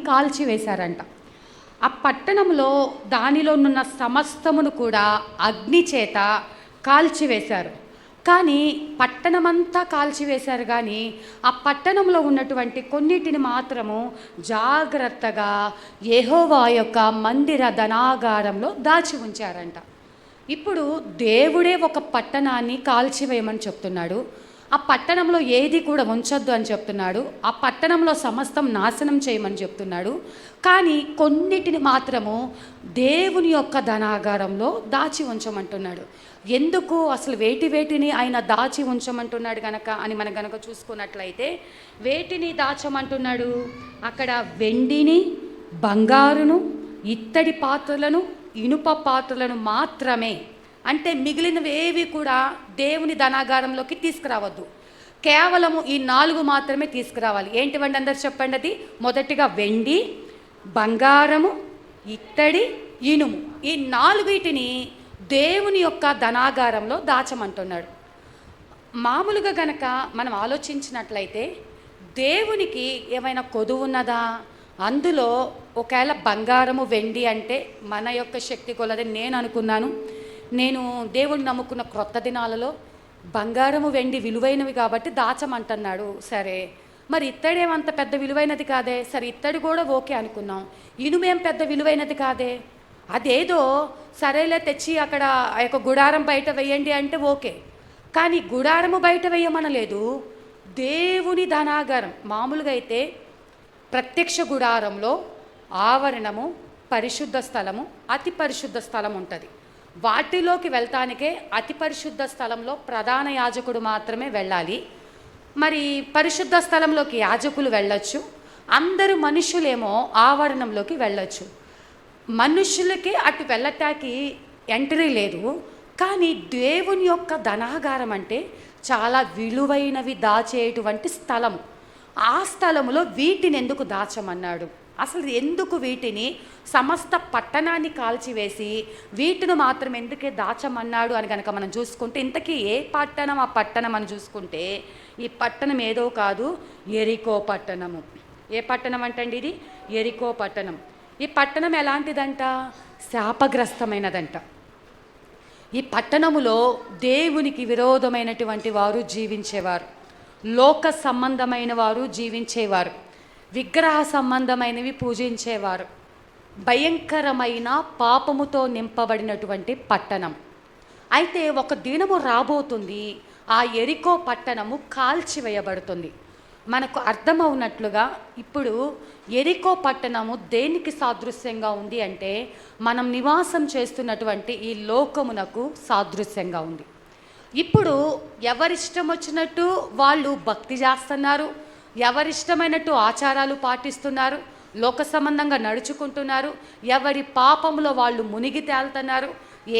కాల్చివేశారంట. ఆ పట్టణంలో దానిలోనున్న సమస్తమును కూడా అగ్ని చేత కాల్చివేశారు. కానీ పట్టణమంతా కాల్చివేశారు, కానీ ఆ పట్టణంలో ఉన్నటువంటి కొన్నిటిని మాత్రము జాగ్రత్తగా యెహోవా యొక్క మందిర ధనాగారంలో దాచి ఉంచారంట. ఇప్పుడు దేవుడే ఒక పట్టణాన్ని కాల్చివేయమని చెప్తున్నాడు. ఆ పట్టణంలో ఏది కూడా ఉంచొద్దు అని చెప్తున్నాడు. ఆ పట్టణంలో సమస్తం నాశనం చేయమని చెప్తున్నాడు. కానీ కొన్నిటిని మాత్రము దేవుని యొక్క ధనాగారంలో దాచి ఉంచమంటున్నాడు. ఎందుకు అసలు వేటిని ఆయన దాచి ఉంచమంటున్నాడు గనక అని మనం గనక చూసుకున్నట్లయితే, వేటిని దాచమంటున్నాడు? అక్కడ వెండిని, బంగారును, ఇత్తడి పాత్రలను, ఇనుప పాత్రలను మాత్రమే. అంటే మిగిలినవి ఏవి కూడా దేవుని ధనాగారంలోకి తీసుకురావద్దు. కేవలము ఈ 4 మాత్రమే తీసుకురావాలి. ఏంటివండి అందరు చెప్పండి. అది మొదటిగా వెండి, బంగారము, ఇత్తడి, ఇనుము. ఈ 4 దేవుని యొక్క ధనాగారంలో దాచమంటున్నాడు. మామూలుగా గనక మనం ఆలోచించినట్లయితే దేవునికి ఏమైనా కొదువు ఉన్నదా? అందులో ఒకవేళ బంగారము, వెండి అంటే మన యొక్క శక్తి కొలదని నేను అనుకున్నాను. నేను దేవుడిని నమ్ముకున్న క్రొత్త దినాలలో బంగారము, వెండి విలువైనవి కాబట్టి దాచమంటున్నాడు. సరే, మరి ఇత్తడేమంత పెద్ద విలువైనది కాదే. సరే, ఇత్తడి కూడా ఓకే అనుకున్నాం. ఇనుమేం పెద్ద విలువైనది కాదే. అదేదో సరేలే తెచ్చి అక్కడ ఆ యొక్క గుడారం బయట వేయండి అంటే ఓకే. కానీ గుడారము బయట వేయమనలేదు. దేవుని ధనాగారం మామూలుగా అయితే ప్రత్యక్ష గుడారంలో ఆవరణము, పరిశుద్ధ స్థలము, అతి పరిశుద్ధ స్థలం ఉంటుంది. వాటిలోకి వెళ్తానికే అతి పరిశుద్ధ స్థలంలో ప్రధాన యాజకుడు మాత్రమే వెళ్ళాలి. మరి పరిశుద్ధ స్థలంలోకి యాజకులు వెళ్ళొచ్చు. అందరూ మనుషులేమో ఆవరణంలోకి వెళ్ళొచ్చు. మనుషులకి అటు వెళ్ళటానికి ఎంట్రీ లేదు. కానీ దేవుని యొక్క ధనాగారం అంటే చాలా విలువైనవి దాచేటువంటి స్థలము. ఆ స్థలములో వీటిని ఎందుకు దాచమన్నాడు? అసలు ఎందుకు వీటిని సమస్త పట్టణాన్ని కాల్చివేసి వీటిని మాత్రం ఎందుకే దాచమన్నాడు అని కనుక మనం చూసుకుంటే, ఇంతకీ ఏ పట్టణం ఆ పట్టణం అని చూసుకుంటే, ఈ పట్టణం ఏదో కాదు, యెరికో పట్టణము. ఏ పట్టణం అంటండి ఇది? యెరికో పట్టణం. ఈ పట్టణం ఎలాంటిదంట? శాపగ్రస్తమైనదంట. ఈ పట్టణములో దేవునికి విరోధమైనటువంటి వారు జీవించేవారు, లోక సంబంధమైన వారు జీవించేవారు, విగ్రహ సంబంధమైనవి పూజించేవారు. భయంకరమైన పాపముతో నింపబడినటువంటి పట్టణం. అయితే ఒక దినము రాబోతుంది, ఆ యెరికో పట్టణము కాల్చివేయబడుతుంది. మనకు అర్థమవునట్లుగా ఇప్పుడు యెరికో పట్టణము దేనికి సాదృశ్యంగా ఉంది అంటే, మనం నివాసం చేస్తున్నటువంటి ఈ లోకమునకు సాదృశ్యంగా ఉంది. ఇప్పుడు ఎవరిష్టం వచ్చినట్టు వాళ్ళు భక్తి చేస్తున్నారు, ఎవరిష్టమైనట్టు ఆచారాలు పాటిస్తున్నారు, లోక సంబంధంగా నడుచుకుంటున్నారు, ఎవరి పాపంలో వాళ్ళు మునిగి తేలుతున్నారు.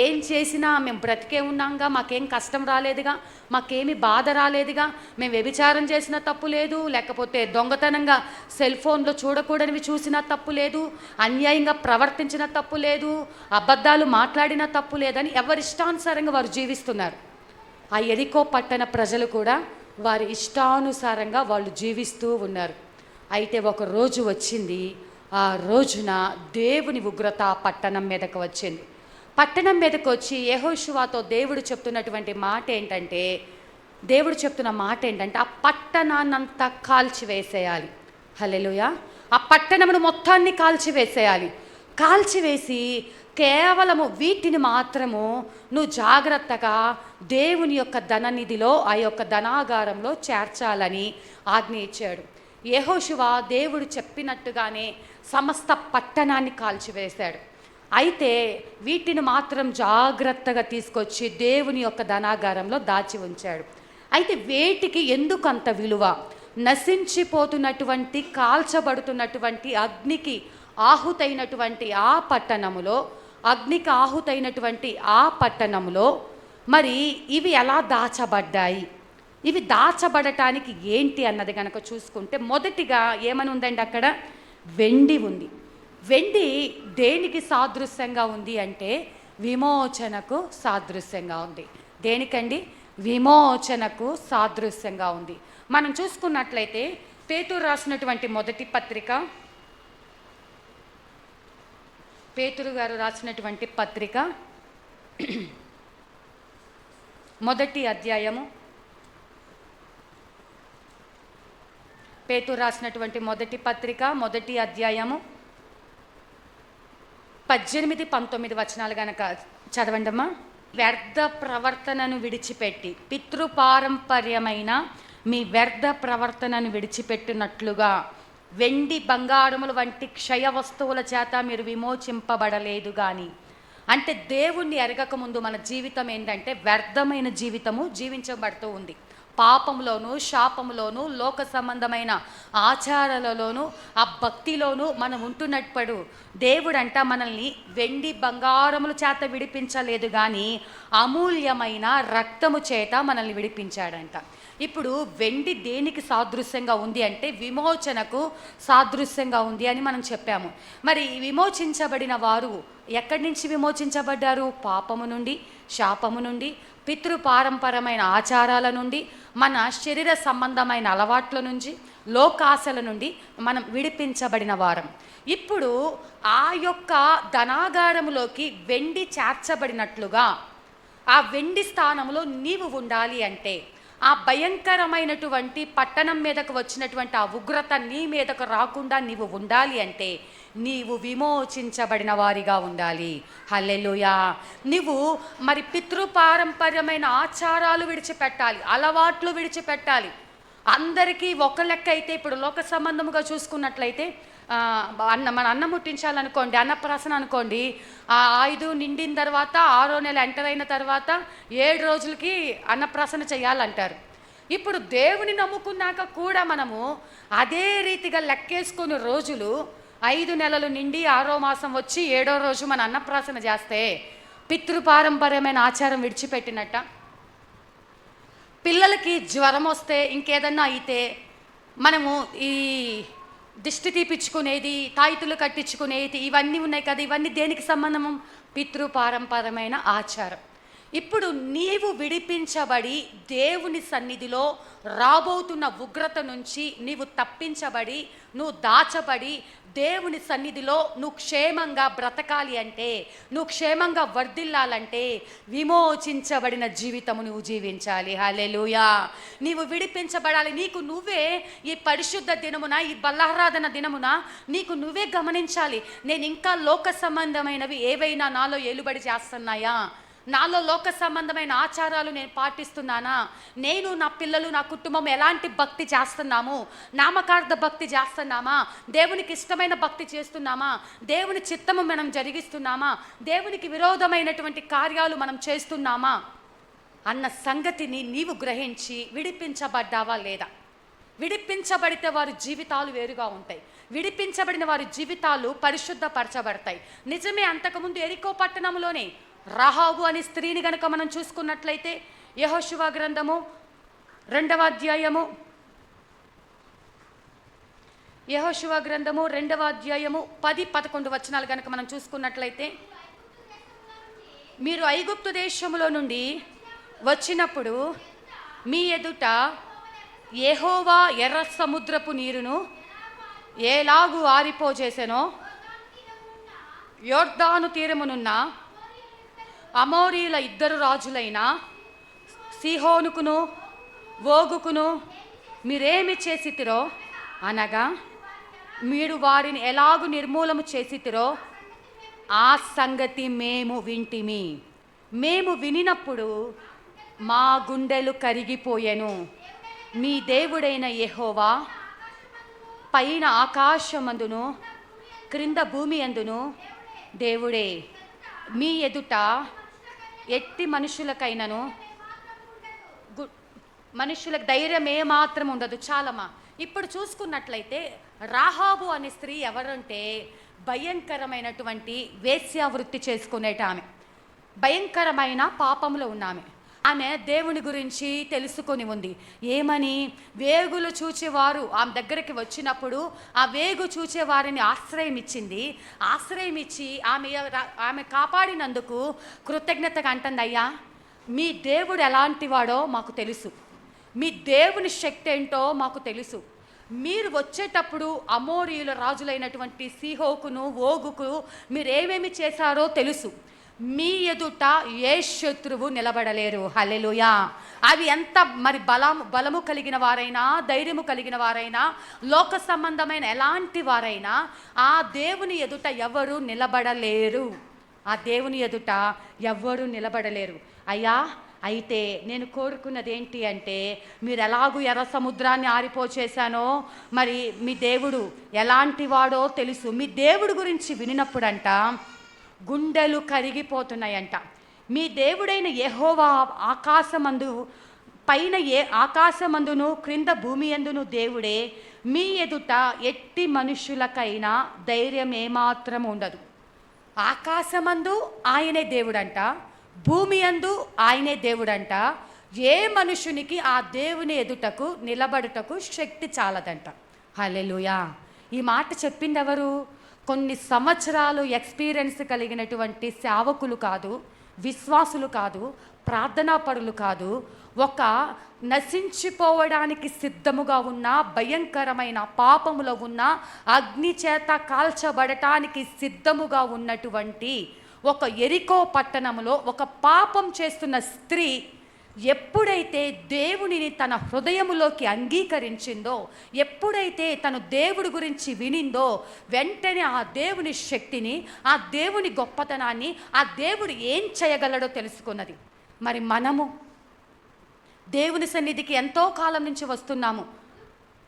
ఏం చేసినా మేము బ్రతికే ఉన్నాంగా, మాకేం కష్టం రాలేదుగా, మాకేమి బాధ రాలేదుగా, మేము వ్యభిచారం చేసిన తప్పు లేదు, లేకపోతే దొంగతనంగా సెల్ ఫోన్లో చూడకూడనివి చూసిన తప్పు లేదు, అన్యాయంగా ప్రవర్తించిన తప్పు లేదు, అబద్ధాలు మాట్లాడిన తప్పు లేదని ఎవరిష్టానుసారంగా వారు జీవిస్తున్నారు. ఆ యెరికో పట్టణ ప్రజలు కూడా వారి ఇష్టానుసారంగా వాళ్ళు జీవిస్తూ ఉన్నారు. అయితే ఒక రోజు వచ్చింది, ఆ రోజున దేవుని ఉగ్రత ఆ పట్టణం మీదకు వచ్చింది. పట్టణం మీదకు వచ్చి యెహోషువతో దేవుడు చెప్తున్నటువంటి మాట ఏంటంటే, ఆ పట్టణాన్నంతా కాల్చివేసేయాలి. హల్లెలూయా. ఆ పట్టణమును మొత్తాన్ని కాల్చివేసేయాలి. కాల్చివేసి కేవలము వీటిని మాత్రము నువ్వు జాగ్రత్తగా దేవుని యొక్క ధననిధిలో, ఆ యొక్క ధనాగారంలో చేర్చాలని ఆజ్ఞ ఇచ్చాడు. యెహోషువ దేవుడు చెప్పినట్టుగానే సమస్త పట్టణాన్ని కాల్చివేశాడు. అయితే వీటిని మాత్రం జాగ్రత్తగా తీసుకొచ్చి దేవుని యొక్క ధనాగారంలో దాచి ఉంచాడు. అయితే వేటికి ఎందుకు అంత విలువ? నశించిపోతున్నటువంటి, కాల్చబడుతున్నటువంటి, అగ్నికి ఆహుతైనటువంటి ఆ పట్టణములో, అగ్నికి ఆహుతైనటువంటి ఆ పట్టణంలో మరి ఇవి ఎలా దాచబడ్డాయి? ఇవి దాచబడటానికి ఏంటి అన్నది కనుక చూసుకుంటే, మొదటిగా ఏమని ఉందండి? అక్కడ వెండి ఉంది. వెండి దేనికి సాదృశ్యంగా ఉంది అంటే విమోచనకు సాదృశ్యంగా ఉంది. దేనికండి? విమోచనకు సాదృశ్యంగా ఉంది. మనం చూసుకున్నట్లయితే పేతురు రాసినటువంటి మొదటి పత్రిక పేతురు గారు రాసినటువంటి పత్రిక మొదటి అధ్యాయము, పేతురు రాసినటువంటి మొదటి పత్రిక మొదటి అధ్యాయము 18-19 వచనాలు గనక చదవండమ్మా. వ్యర్థ ప్రవర్తనను విడిచిపెట్టి పితృపారంపర్యమైన మీ వ్యర్థ ప్రవర్తనను విడిచిపెట్టినట్లుగా వెండి బంగారముల వంటి క్షయ వస్తువుల చేత మీరు విమోచింపబడలేదు కానీ. అంటే దేవుణ్ణి ఎరగక ముందు మన జీవితం ఏంటంటే వ్యర్థమైన జీవితము జీవించబడుతూ ఉంది. పాపంలోను, శాపంలోను, లోక సంబంధమైన ఆచారాలలోను, ఆ భక్తిలోను మనం ఉంటున్నప్పుడు దేవుడంట మనల్ని వెండి బంగారముల చేత విడిపించలేదు కానీ అమూల్యమైన రక్తము చేత మనల్ని విడిపించాడంట. ఇప్పుడు వెండి దేనికి సాదృశ్యంగా ఉంది అంటే విమోచనకు సాదృశ్యంగా ఉంది అని మనం చెప్పాము. మరి విమోచించబడిన వారు ఎక్కడి నుంచి విమోచించబడ్డారు? పాపము నుండి, శాపము నుండి, పితృపారంపరమైన ఆచారాల నుండి, మన శరీర సంబంధమైన అలవాట్ల నుంచి, లోకాశల నుండి మనం విడిపించబడిన వారం. ఇప్పుడు ఆ యొక్క ధనాగారములోకి వెండి చేర్చబడినట్లుగా ఆ వెండి స్థానంలో నీవు ఉండాలి అంటే, ఆ భయంకరమైనటువంటి పట్టణం మీదకు వచ్చినటువంటి ఆ ఉగ్రత నీ మీదకు రాకుండా నీవు ఉండాలి అంటే నీవు విమోచించబడిన వారిగా ఉండాలి. హల్లెలూయా. నీవు మరి పితృపారంపర్యమైన ఆచారాలు విడిచిపెట్టాలి, అలవాట్లు విడిచిపెట్టాలి. అందరికీ ఒక లెక్క అయితే, ఇప్పుడు లోక సంబంధముగా చూసుకున్నట్లయితే మన అన్నం ముట్టించాలనుకోండి, అన్నప్రాసన అనుకోండి, ఆ 5 నిండిన తర్వాత 6వ నెల ఎంటర్ అయిన తర్వాత 7 రోజులకి అన్నప్రాసన చేయాలంటారు. ఇప్పుడు దేవుని నమ్ముకున్నాక కూడా మనము అదే రీతిగా లెక్కేసుకుని రోజులు 5 నెలలు నిండి 6వ మాసం వచ్చి 7వ రోజు మన అన్నప్రాసన చేస్తే పితృపారంపర్యమైన ఆచారం విడిచిపెట్టినట్ట. పిల్లలకి జ్వరం వస్తే, ఇంకేదన్నా అయితే మనము ఈ దిష్టి తీపించుకునేది, తాయితులు కట్టించుకునేది, ఇవన్నీ ఉన్నాయి కదా, ఇవన్నీ దేనికి సంబంధము? పితృపారంపరమైన ఆచారం. ఇప్పుడు నీవు విడిపించబడి దేవుని సన్నిధిలో రాబోతున్న ఉగ్రత నుంచి నీవు తప్పించబడి, నువ్వు దాచబడి దేవుని సన్నిధిలో నువ్వు క్షేమంగా బ్రతకాలి అంటే, నువ్వు క్షేమంగా వర్ధిల్లాలంటే విమోచించబడిన జీవితము నువ్వు జీవించాలి. హల్లెలూయా. నీవు విడిపించబడాలి. నీకు నువ్వే ఈ పరిశుద్ధ దినమున, ఈ బల్లారాధన దినమున నీకు నువ్వే గమనించాలి, నేను ఇంకా లోక సంబంధమైనవి ఏవైనా నాలో ఏలుబడి చేస్తున్నాయా? నాలో లోక సంబంధమైన ఆచారాలు నేను పాటిస్తున్నానా? నేను, నా పిల్లలు, నా కుటుంబం ఎలాంటి భక్తి చేస్తున్నాము? నామకార్థ భక్తి చేస్తున్నామా? దేవునికి ఇష్టమైన భక్తి చేస్తున్నామా? దేవుని చిత్తము మనం జరిగిస్తున్నామా? దేవునికి విరోధమైనటువంటి కార్యాలు మనం చేస్తున్నామా అన్న సంగతిని నీవు గ్రహించి విడిపించబడ్డావా లేదా? విడిపించబడితే వారి జీవితాలు వేరుగా ఉంటాయి. విడిపించబడిన వారి జీవితాలు పరిశుద్ధపరచబడతాయి. నిజమే, అంతకుముందు ఎరికో పట్టణంలోనే రాహాబు అనే స్త్రీని గనక మనం చూసుకున్నట్లయితే యెహోషువ గ్రంథము 2వ అధ్యాయము, యెహోషువ గ్రంథము 2వ అధ్యాయము 10-11 వచనాలు గనక మనం చూసుకున్నట్లయితే, మీరు ఐగుప్తు దేశములో నుండి వచ్చినప్పుడు మీ ఎదుట యెహోవా ఎర్ర సముద్రపు నీరును ఎలాగు ఆరిపోజేసెనో, యొర్దాను తీరమునున్న అమోరీల 2 రాజులైన సీహోనుకును ఓగుకును మీరేమి చేసితిరో, అనగా మీరు వారిని ఎలాగు నిర్మూలము చేసితిరో ఆ సంగతి మేము వింటిమి. మేము వినినప్పుడు మా గుండెలు కరిగిపోయెను. మీ దేవుడైన యెహోవా పైన ఆకాశమందును క్రింద భూమి అందును దేవుడే. మీ ఎదుట ఎట్టి మనుషులకైనను మనుషులకు ధైర్యం ఏమాత్రం ఉండదు. చాలమ్మా. ఇప్పుడు చూసుకున్నట్లయితే రాహాబు అనే స్త్రీ ఎవరంటే భయంకరమైనటువంటి వేశ్యావృత్తి చేసుకునేట ఆమె, భయంకరమైన పాపంలో ఉన్నామె. ఆమె దేవుని గురించి తెలుసుకొని ఉంది. ఏమని? వేగులు చూచేవారు ఆమె దగ్గరికి వచ్చినప్పుడు ఆ వేగు చూచేవారిని ఆశ్రయం ఇచ్చింది. ఆశ్రయం ఇచ్చి ఆమె కాపాడినందుకు కృతజ్ఞతగా అంటుంది, అయ్యా మీ దేవుడు ఎలాంటి వాడో మాకు తెలుసు, మీ దేవుని శక్తి ఏంటో మాకు తెలుసు, మీరు వచ్చేటప్పుడు అమోరీయుల రాజులైనటువంటి సీహోకును ఓగుకు మీరేమేమి చేశారో తెలుసు. మీ ఎదుట ఏ శత్రువు నిలబడలేరు. హల్లెలూయా. అవి ఎంత మరి బలము కలిగిన వారైనా, ధైర్యము కలిగిన వారైనా, లోక సంబంధమైన ఎలాంటి వారైనా ఆ దేవుని ఎదుట ఎవరు నిలబడలేరు. ఆ దేవుని ఎదుట ఎవ్వరూ నిలబడలేరు. అయ్యా, అయితే నేను కోరుకున్నది ఏంటి అంటే, మీరు ఎలాగూ ఎర్ర సముద్రాన్ని ఆరిపోచేశానో మరి మీ దేవుడు ఎలాంటి వాడో తెలుసు. మీ దేవుడు గురించి వినినప్పుడంట గుండెలు కరిగిపోతున్నాయంట. మీ దేవుడైన యెహోవా ఆకాశమందు పైన ఆకాశమందును క్రింద భూమి యందును దేవుడే. మీ ఎదుట ఎట్టి మనుషులకైనా ధైర్యం ఏమాత్రం ఉండదు. ఆకాశమందు ఆయనే దేవుడంట, భూమి యందు ఆయనే దేవుడంట. ఏ మనుషునికి ఆ దేవుని ఎదుటకు నిలబడుటకు శక్తి చాలదంట. హల్లెలూయా. ఈ మాట చెప్పింది ఎవరు? కొన్ని సంవత్సరాలు ఎక్స్పీరియన్స్ కలిగినటువంటి సేవకులు కాదు, విశ్వాసులు కాదు, ప్రార్థనాపరులు కాదు. ఒక నశించిపోవడానికి సిద్ధముగా ఉన్న, భయంకరమైన పాపములో ఉన్న, అగ్ని చేత కాల్చబడటానికి సిద్ధముగా ఉన్నటువంటి ఒక యెరికో పట్టణంలో ఒక పాపం చేస్తున్న స్త్రీ ఎప్పుడైతే దేవునిని తన హృదయములోకి అంగీకరించిందో, ఎప్పుడైతే తను దేవుడి గురించి వినిందో, వెంటనే ఆ దేవుని శక్తిని, ఆ దేవుని గొప్పతనాన్ని, ఆ దేవుడు ఏం చేయగలడో తెలుసుకున్నది. మరి మనము దేవుని సన్నిధికి ఎంతో కాలం నుంచి వస్తున్నాము,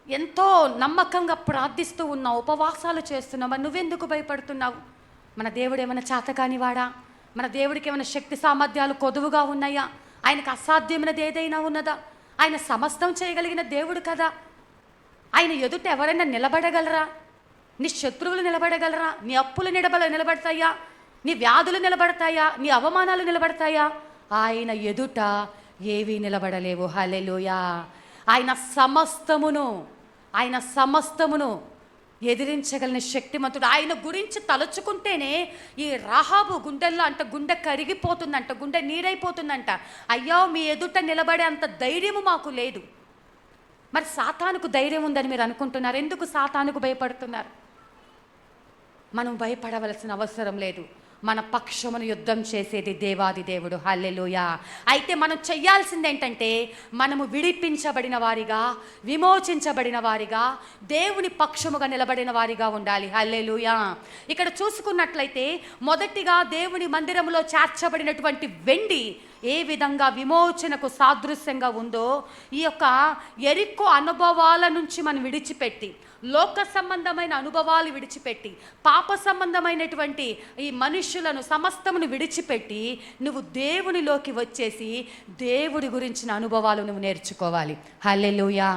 ఎంతో నమ్మకంగా ప్రార్థిస్తూ ఉన్నావు, ఉపవాసాలు చేస్తున్నావు. మరి నువ్వెందుకు భయపడుతున్నావు? మన దేవుడు ఏమైనా చేతకానివాడా? మన దేవుడికి ఏమైనా శక్తి సామర్థ్యాలు కొదువుగా ఉన్నాయా? ఆయనకు అసాధ్యమైనది ఏదైనా ఉన్నదా? ఆయన సమస్తం చేయగలిగిన దేవుడు కదా. ఆయన ఎదుట ఎవరైనా నిలబడగలరా? నీ శత్రువులు నిలబడగలరా? నీ అప్పులు నిలబడతాయా? నీ వ్యాధులు నిలబడతాయా? నీ అవమానాలు నిలబడతాయా? ఆయన ఎదుట ఏవీ నిలబడలేవు. హల్లెలూయా. ఆయన సమస్తమును ఎదిరించగలిగిన శక్తిమంతుడు. ఆయన గురించి తలుచుకుంటేనే ఈ రాహాబు గుండెల్లో గుండె కరిగిపోతుందంట, గుండె నీరైపోతుందంట. అయ్యో, మీ ఎదుట నిలబడే అంత ధైర్యము మాకు లేదు. మరి సాతానుకు ధైర్యం ఉందని మీరు అనుకుంటున్నారు. ఎందుకు సాతానుకు భయపడుతున్నారు? మనం భయపడవలసిన అవసరం లేదు. మన పక్షమును యుద్ధం చేసేది దేవాది దేవుడు. హల్లెలూయా. అయితే మనం చెయ్యాల్సింది ఏంటంటే, మనము విడిపించబడిన వారిగా, విమోచించబడిన వారిగా, దేవుని పక్షముగా నిలబడిన వారిగా ఉండాలి. హల్లెలూయా. ఇక్కడ చూసుకున్నట్లయితే మొదటిగా దేవుని మందిరంలో చేర్చబడినటువంటి వెండి ఏ విధంగా విమోచనకు సాదృశ్యంగా ఉందో, ఈ యొక్క యెరికో అనుభవాల నుంచి మనం విడిచిపెట్టి, లోక సంబంధమైన అనుభవాలు విడిచిపెట్టి, పాప సంబంధమైనటువంటి ఈ మనుషులను సమస్తమును విడిచిపెట్టి నువ్వు దేవునిలోకి వచ్చేసి దేవుడి గురించిన అనుభవాలు నువ్వు నేర్చుకోవాలి. హల్లెలూయా.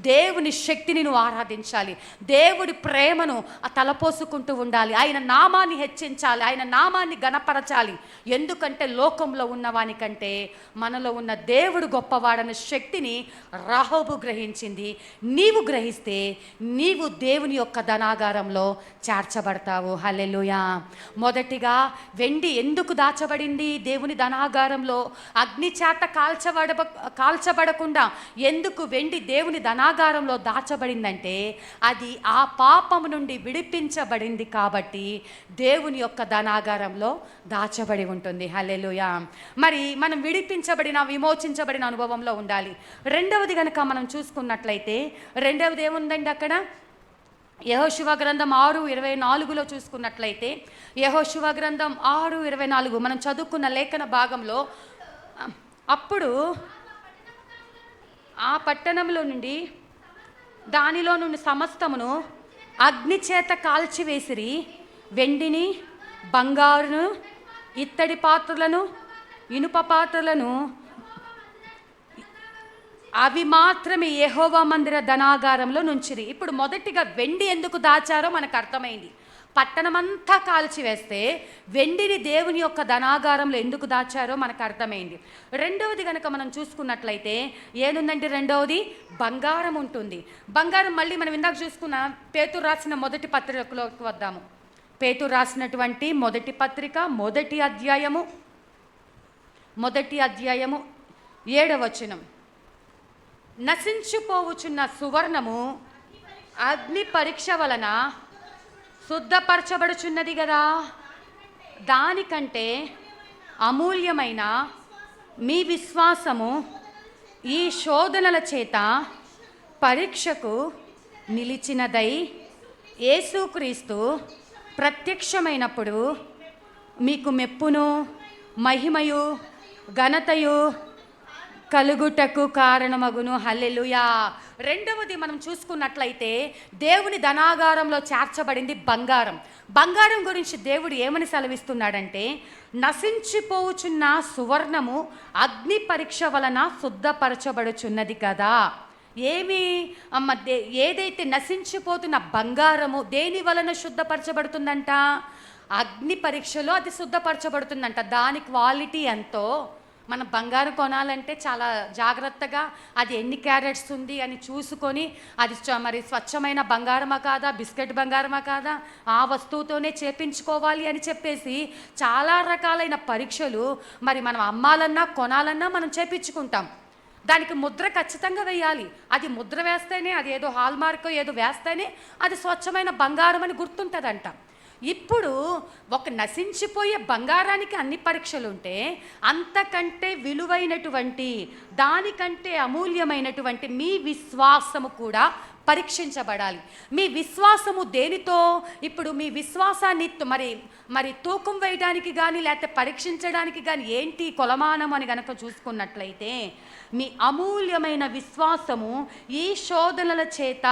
దేవుని శక్తిని నువ్వు ఆరాధించాలి. దేవుడి ప్రేమను తలపోసుకుంటూ ఉండాలి. ఆయన నామాన్ని హెచ్చించాలి, ఆయన నామాన్ని గణపరచాలి. ఎందుకంటే లోకంలో ఉన్నవానికంటే మనలో ఉన్న దేవుడు గొప్పవాడన్న శక్తిని రాహాబు గ్రహించింది. నీవు గ్రహిస్తే నీవు దేవుని యొక్క ధనాగారంలో చేర్చబడతావు. హల్లెలూయా. మొదటిగా వెండి ఎందుకు దాచబడింది దేవుని ధనాగారంలో? అగ్ని చేత కాల్చబడకుండా ఎందుకు వెండి దేవుని ధనాగారంలో దాచబడిందంటే, అది ఆ పాపము నుండి విడిపించబడింది కాబట్టి దేవుని యొక్క ధనాగారంలో దాచబడి ఉంటుంది. హల్లెలూయా. మరి మనం విమోచించబడిన అనుభవంలో ఉండాలి. రెండవది కనుక మనం చూసుకున్నట్లయితే, రెండవది ఏముందండి అక్కడ? యెహోషువ గ్రంథం 6:24 చూసుకున్నట్లయితే, యెహోషువ గ్రంథం 6:24 మనం చదువుకున్న లేఖన భాగంలో, అప్పుడు ఆ పట్టణంలో నుండి దానిలో నుండి సమస్తమును అగ్ని చేత కాల్చివేసిరి, వెండిని, బంగారును, ఇత్తడి పాత్రలను, ఇనుప పాత్రలను, అవి మాత్రమే యెహోవా మందిర ధనాగారంలో నుంచిరి. ఇప్పుడు మొదటిగా వెండి ఎందుకు దాచారో మనకు అర్థమైంది. పట్టణమంతా కాల్చివేస్తే వెండిని దేవుని యొక్క ధనాగారంలో ఎందుకు దాచారో మనకు అర్థమైంది. రెండవది కనుక మనం చూసుకున్నట్లయితే ఏముందంటే, రెండవది బంగారం ఉంటుంది. బంగారం మళ్ళీ మనం ఇందాక చూసుకున్న పేతురు రాసిన మొదటి పత్రికలోకి వద్దాము. పేతురు రాసినటువంటి మొదటి పత్రిక మొదటి అధ్యాయము 7వ వచనం. నశించిపోవుచున్న సువర్ణము అగ్ని పరీక్ష వలన శుద్ధపరచబడుచున్నది కదా. దానికంటే అమూల్యమైన మీ విశ్వాసము ఈ శోధనల చేత పరీక్షకు నిలిచినదై యేసుక్రీస్తు ప్రత్యక్షమైనప్పుడు మీకు మెప్పును మహిమయు ఘనతయు కలుగుటకు కారణమగును. హల్లెలూయా. రెండవది మనం చూసుకున్నట్లయితే దేవుని ధనాగారంలో చేర్చబడింది బంగారం. బంగారం గురించి దేవుడు ఏమని సెలవిస్తున్నాడంటే, నశించిపోవుచున్న సువర్ణము అగ్ని పరీక్ష వలన శుద్ధపరచబడుచున్నది కదా. ఏమి ఏదైతే నశించిపోతున్న బంగారము దేని వలన శుద్ధపరచబడుతుందంట? అగ్ని పరీక్షలో అది శుద్ధపరచబడుతుందంట. దాని క్వాలిటీ ఎంతో, మనం బంగారం కొనాలంటే చాలా జాగ్రత్తగా అది ఎన్ని క్యారెట్స్ ఉంది అని చూసుకొని, అది మరి స్వచ్ఛమైన బంగారమా కాదా, బిస్కెట్ బంగారమా కాదా, ఆ వస్తువుతోనే చేపించుకోవాలి అని చెప్పేసి చాలా రకాలైన పరీక్షలు మరి మనం అమ్మాలన్నా కొనాలన్నా మనం చేపించుకుంటాం. దానికి ముద్ర ఖచ్చితంగా వేయాలి. అది ముద్ర వేస్తేనే, అది ఏదో హాల్మార్క్ ఏదో వేస్తేనే అది స్వచ్ఛమైన బంగారం అని గుర్తుంటుందంట. ఇప్పుడు ఒక నశించిపోయే బంగారానికి అన్ని పరీక్షలు ఉంటే, అంతకంటే విలువైనటువంటి దానికంటే అమూల్యమైనటువంటి మీ విశ్వాసము కూడా పరీక్షించబడాలి. మీ విశ్వాసము దేనితో? ఇప్పుడు మీ విశ్వాసాన్ని మరి తూకం వేయడానికి కానీ లేకపోతే పరీక్షించడానికి కానీ ఏంటి కొలమానం అని కనుక చూసుకున్నట్లయితే, మీ అమూల్యమైన విశ్వాసము ఈ శోధనల చేత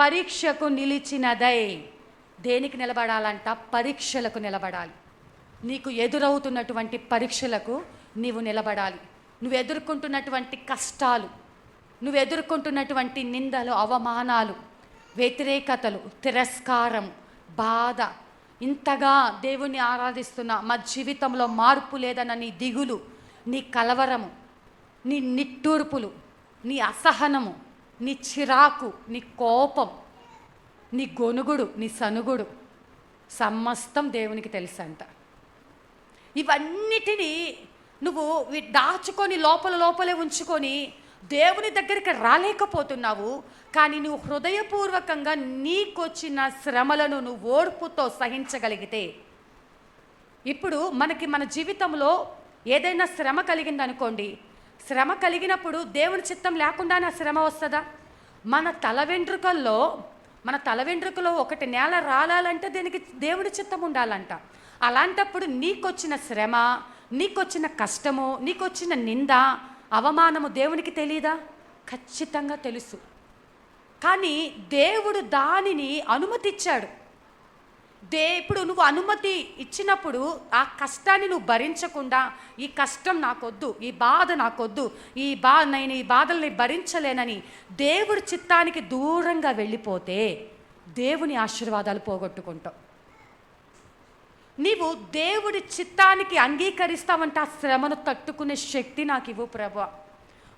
పరీక్షకు నిలిచినదై. దేనికి నిలబడాలంట? పరీక్షలకు నిలబడాలి. నీకు ఎదురవుతున్నటువంటి పరీక్షలకు నీవు నిలబడాలి. నువ్వు ఎదుర్కొంటున్నటువంటి కష్టాలు, నువ్వు ఎదుర్కొంటున్నటువంటి నిందలు, అవమానాలు, వ్యతిరేకతలు, తిరస్కారం, బాధ, ఇంతగా దేవుణ్ణి ఆరాధిస్తున్నా మా జీవితంలో మార్పు లేదన్న నీ దిగులు, నీ కలవరము, నీ నిట్టూర్పులు, నీ అసహనము, నీ చిరాకు, నీ కోపం, నీ గొనుగుడు, నీ సనుగుడు సమస్తం దేవునికి తెలుసంట. ఇవన్నిటినీ నువ్వు దాచుకొని లోపలే ఉంచుకొని దేవుని దగ్గరికి రాలేకపోతున్నావు. కానీ నువ్వు హృదయపూర్వకంగా నీకొచ్చిన శ్రమలను నువ్వు ఓర్పుతో సహించగలిగితే, ఇప్పుడు మన జీవితంలో ఏదైనా శ్రమ కలిగిందనుకోండి, శ్రమ కలిగినప్పుడు దేవుని చిత్తం లేకుండానే ఆ శ్రమ వస్తుందా? మన తల వెంట్రుకలో ఒకటి నేల రాలాలంటే దీనికి దేవుడి చిత్తం ఉండాలంట. అలాంటప్పుడు నీకొచ్చిన శ్రమ, నీకొచ్చిన కష్టము, నీకొచ్చిన నింద, అవమానము దేవునికి తెలీదా? ఖచ్చితంగా తెలుసు. కానీ దేవుడు దానిని అనుమతిచ్చాడు. ఇప్పుడు నువ్వు అనుమతి ఇచ్చినప్పుడు ఆ కష్టాన్ని నువ్వు భరించకుండా, ఈ కష్టం నాకొద్దు, ఈ బాధ నాకొద్దు, నేను ఈ బాధల్ని భరించలేనని దేవుడి చిత్తానికి దూరంగా వెళ్ళిపోతే దేవుని ఆశీర్వాదాలు పోగొట్టుకుంటావు. నీవు దేవుడి చిత్తానికి అంగీకరిస్తావంటే ఆ శ్రమను తట్టుకునే శక్తి నాకు ఇవ్వు ప్రభువా,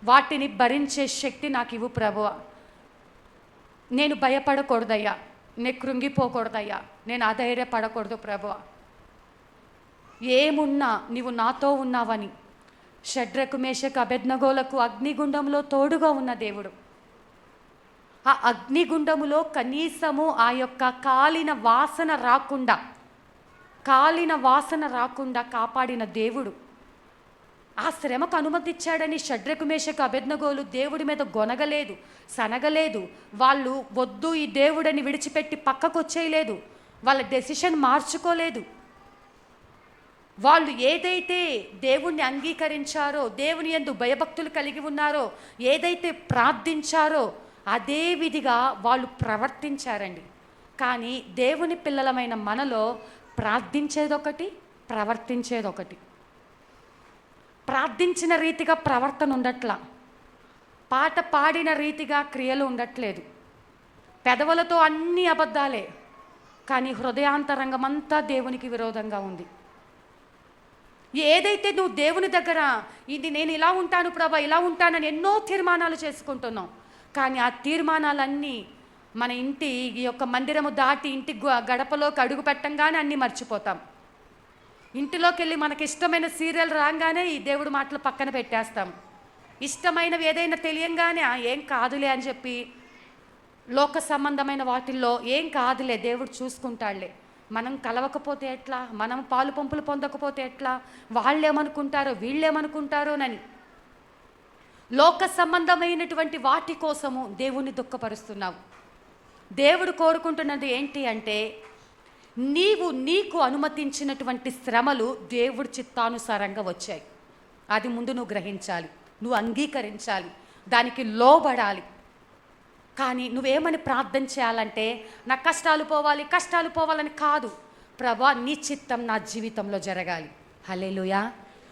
వాటిని భరించే శక్తి నాకు ఇవ్వు ప్రభువా. నేను భయపడకూడదయ్యా, నేను కృంగిపోకూడదయ్యా, నేను అధైర్యపడకూడదు ప్రభువా. ఏమున్నా నీవు నాతో ఉన్నావని షడ్రకు మేషకు అబేద్నెగోలకు అగ్నిగుండంలో తోడుగా ఉన్న దేవుడు. ఆ అగ్నిగుండములో కనీసము ఆ యొక్క కాలిన వాసన రాకుండా కాపాడిన దేవుడు. ఆ శ్రమకు అనుమతిచ్చాడని షడ్రకు మేషకు అబేద్నెగోలు దేవుడి మీద గొనగలేదు, సనగలేదు. వాళ్ళు వద్దు ఈ దేవుడని విడిచిపెట్టి పక్కకు వచ్చేయలేదు. వాళ్ళ డెసిషన్ మార్చుకోలేదు. వాళ్ళు ఏదైతే దేవుణ్ణి అంగీకరించారో, దేవుని యందు భయభక్తులు కలిగి ఉన్నారో, ఏదైతే ప్రార్థించారో అదే విధిగా వాళ్ళు ప్రవర్తించారండి. కానీ దేవుని పిల్లలమైన మనలో ప్రార్థించేదొకటి, ప్రవర్తించేదొకటి. ప్రార్థించిన రీతిగా ప్రవర్తన ఉండట్లా, పాట పాడిన రీతిగా క్రియలు ఉండట్లేదు. పెదవులతో అన్ని అబద్ధాలే, కానీ హృదయాంతరంగం అంతా దేవునికి విరోధంగా ఉంది. ఏదైతే నువ్వు దేవుని దగ్గర నేను ఇలా ఉంటాను ప్రభా, ఇలా ఉంటానని ఎన్నో తీర్మానాలు చేసుకుంటున్నావు, కానీ ఆ తీర్మానాలన్నీ మన ఈ యొక్క మందిరము దాటి ఇంటి గడపలోకి అడుగు పెట్టంగానే అన్నీ మర్చిపోతాం. ఇంటిలోకి వెళ్ళి మనకి ఇష్టమైన సీరియల్ రాగానే ఈ దేవుడు మాటలు పక్కన పెట్టేస్తాం. ఇష్టమైనవి ఏదైనా తెలియంగానే ఏం కాదులే అని చెప్పి లోక సంబంధమైన వాటిల్లో ఏం కాదులే, దేవుడు చూసుకుంటాడులే, మనం కలవకపోతే ఎట్లా, మనం పాలు పంపులు పొందకపోతే ఎట్లా, వాళ్ళేమనుకుంటారో వీళ్ళేమనుకుంటారో అని లోక సంబంధమైనటువంటి వాటి కోసము దేవుణ్ణి దుఃఖపరుస్తున్నావు. దేవుడు కోరుకుంటున్నది ఏంటి అంటే, నీకు అనుమతించినటువంటి శ్రమలు దేవుడి చిత్తానుసారంగా వచ్చాయి. అది ముందు నువ్వు గ్రహించాలి, నువ్వు అంగీకరించాలి, దానికి లోబడాలి. కానీ నువ్వేమని ప్రార్థన చేయాలంటే, నా కష్టాలు పోవాలని కాదు, ప్రభా నీ చిత్తం నా జీవితంలో జరగాలి. హల్లెలూయా.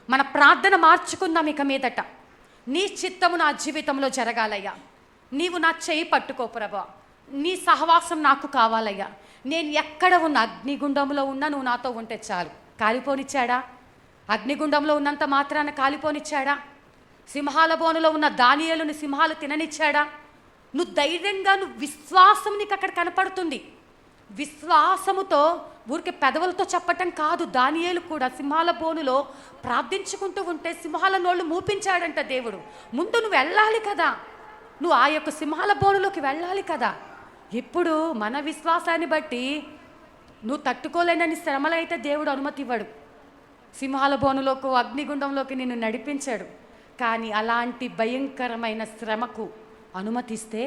మన ప్రార్థన మార్చుకుందాం ఇక మీదట. నీ చిత్తము నా జీవితంలో జరగాలయ్యా. నీవు నా చేయి పట్టుకో ప్రభా, నీ సహవాసం నాకు కావాలయ్యా. నేను ఎక్కడ ఉన్న అగ్నిగుండంలో ఉన్నా నువ్వు నాతో ఉంటే చాలు. కాలిపోనిచ్చాడా? అగ్నిగుండంలో ఉన్నంత మాత్రాన కాలిపోనిచ్చాడా? సింహాల బోనులో ఉన్న దానియేలుని సింహాలు తిననిచ్చాడా? నువ్వు ధైర్యంగా, నువ్వు విశ్వాసం నీకు అక్కడ కనపడుతుంది. విశ్వాసముతో ఊరికి పెదవులతో చెప్పటం కాదు. దానియేలు కూడా సింహాల బోనులో ప్రార్థించుకుంటూ ఉంటే సింహాల నోళ్ళు మూపించాడంట దేవుడు. ముందు నువ్వు వెళ్ళాలి కదా, నువ్వు ఆ యొక్క సింహాల బోనులోకి వెళ్ళాలి కదా. ఇప్పుడు మన విశ్వాసాన్ని బట్టి నువ్వు తట్టుకోలేనని శ్రమలైతే దేవుడు అనుమతి ఇవ్వడు. సింహాల బోనులోకి, అగ్నిగుండంలోకి నిన్ను నడిపించాడు. కానీ అలాంటి భయంకరమైన శ్రమకు అనుమతిస్తే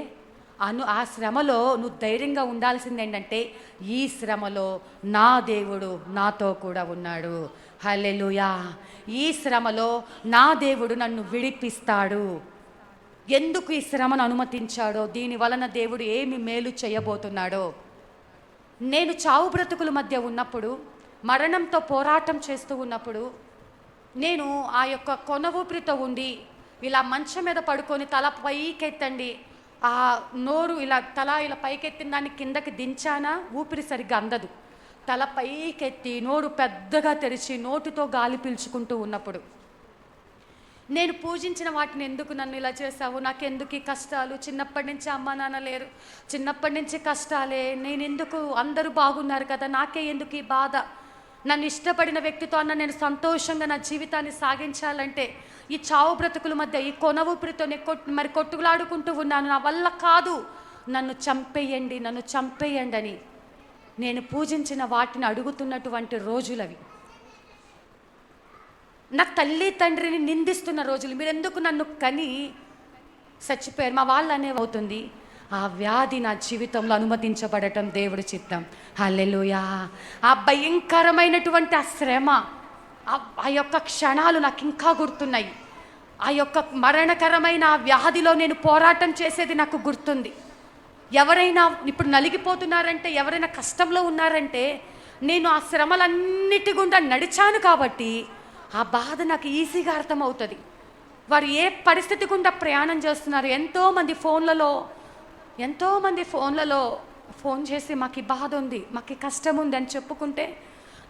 ఆ శ్రమలో నువ్వు ధైర్యంగా ఉండాల్సింది ఏంటంటే, ఈ శ్రమలో నా దేవుడు నాతో కూడా ఉన్నాడు. హల్లెలూయా. ఈ శ్రమలో నా దేవుడు నన్ను విడిపిస్తాడు. ఎందుకు ఈ శ్రమను అనుమతించాడో, దీని వలన దేవుడు ఏమి మేలు చేయబోతున్నాడో. నేను చావు బ్రతుకుల మధ్య ఉన్నప్పుడు, మరణంతో పోరాటం చేస్తూ ఉన్నప్పుడు, నేను ఆ యొక్క కొన ఊపిరితో ఉండి ఇలా మంచం మీద పడుకొని తల పైకెత్తండి, ఆ నోరు ఇలా తల ఇలా పైకెత్తిన దాన్ని కిందకి దించానా ఊపిరి సరిగ్గా అందదు. తల పైకెత్తి నోరు పెద్దగా తెరిచి నోటితో గాలి పీల్చుకుంటూ ఉన్నప్పుడు, నేను పూజించిన వాటిని ఎందుకు నన్ను ఇలా చేశావు, నాకెందుకు ఈ కష్టాలు, చిన్నప్పటి నుంచి అమ్మ నాన్న లేరు, చిన్నప్పటి నుంచి కష్టాలే, నేను ఎందుకు, అందరూ బాగున్నారు కదా, నాకే ఎందుకు ఈ బాధ, నన్ను ఇష్టపడిన వ్యక్తితో అన్న నేను సంతోషంగా నా జీవితాన్ని సాగించాలంటే ఈ చావు బ్రతుకుల మధ్య ఈ కొన ఊపిరితో మరి కొట్టుకులాడుకుంటూ ఉన్నాను, నా వల్ల కాదు, నన్ను చంపేయండి అని నేను పూజించిన వాటిని అడుగుతున్నటువంటి రోజులవి. నా తల్లి తండ్రిని నిందిస్తున్న రోజులు. మీరెందుకు నన్ను కని చచ్చిపోయారు, మా వాళ్ళు అనే అవుతుంది. ఆ వ్యాధి నా జీవితంలో అనుమతించబడటం దేవుడి చిత్తం. హల్లెలూయా. ఆ భయంకరమైనటువంటి ఆ శ్రమ, ఆ యొక్క క్షణాలు నాకు ఇంకా గుర్తున్నాయి. ఆ యొక్క మరణకరమైన ఆ వ్యాధిలో నేను పోరాటం చేసేది నాకు గుర్తుంది. ఎవరైనా ఇప్పుడు నలిగిపోతున్నారంటే, ఎవరైనా కష్టంలో ఉన్నారంటే, నేను ఆ శ్రమలన్నిటి గుండా నడిచాను కాబట్టి ఆ బాధ నాకు ఈజీగా అర్థమవుతుంది. వారు ఏ పరిస్థితి గుండా ప్రయాణం చేస్తున్నారు. ఎంతోమంది ఫోన్లలో ఫోన్ చేసి మాకు ఈ బాధ ఉంది, మాకు ఈ కష్టం ఉంది అని చెప్పుకుంటే,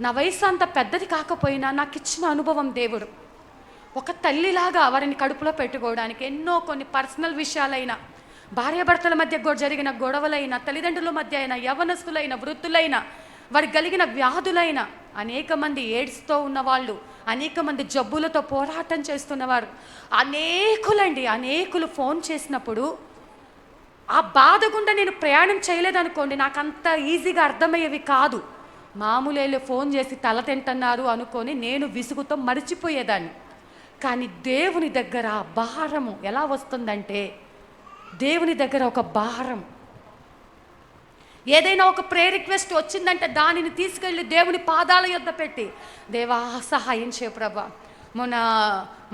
నా వయసు అంత పెద్దది కాకపోయినా నాకు ఇచ్చిన అనుభవం దేవుడు ఒక తల్లిలాగా వారిని కడుపులో పెట్టుకోవడానికి కొన్ని పర్సనల్ విషయాలైనా, భార్యాభర్తల మధ్య జరిగిన గొడవలైనా, తల్లిదండ్రుల మధ్య అయినా, యవనస్తులైన, వృద్ధులైన, వారికి కలిగిన వ్యాధులైన, అనేక మంది ఎయిడ్స్తో ఉన్నవాళ్ళు, అనేక మంది జబ్బులతో పోరాటం చేస్తున్నవారు, అనేకులు ఫోన్ చేసినప్పుడు ఆ బాధ గుండా నేను ప్రయాణం చేయలేదనుకోండి, నాకు అంత ఈజీగా అర్థమయ్యేవి కాదు. మామూలు ఫోన్ చేసి తల తింటున్నారు అనుకొని నేను విసుగుతో మర్చిపోయేదాన్ని. కానీ దేవుని దగ్గర భారము ఎలా వస్తుందంటే, దేవుని దగ్గర ఒక భారం, ఏదైనా ఒక ప్రేయర్ రిక్వెస్ట్ వచ్చిందంటే దానిని తీసుకెళ్ళి దేవుని పాదాల యొద్ద పెట్టి, దేవా సహాయం చేయ ప్రభా.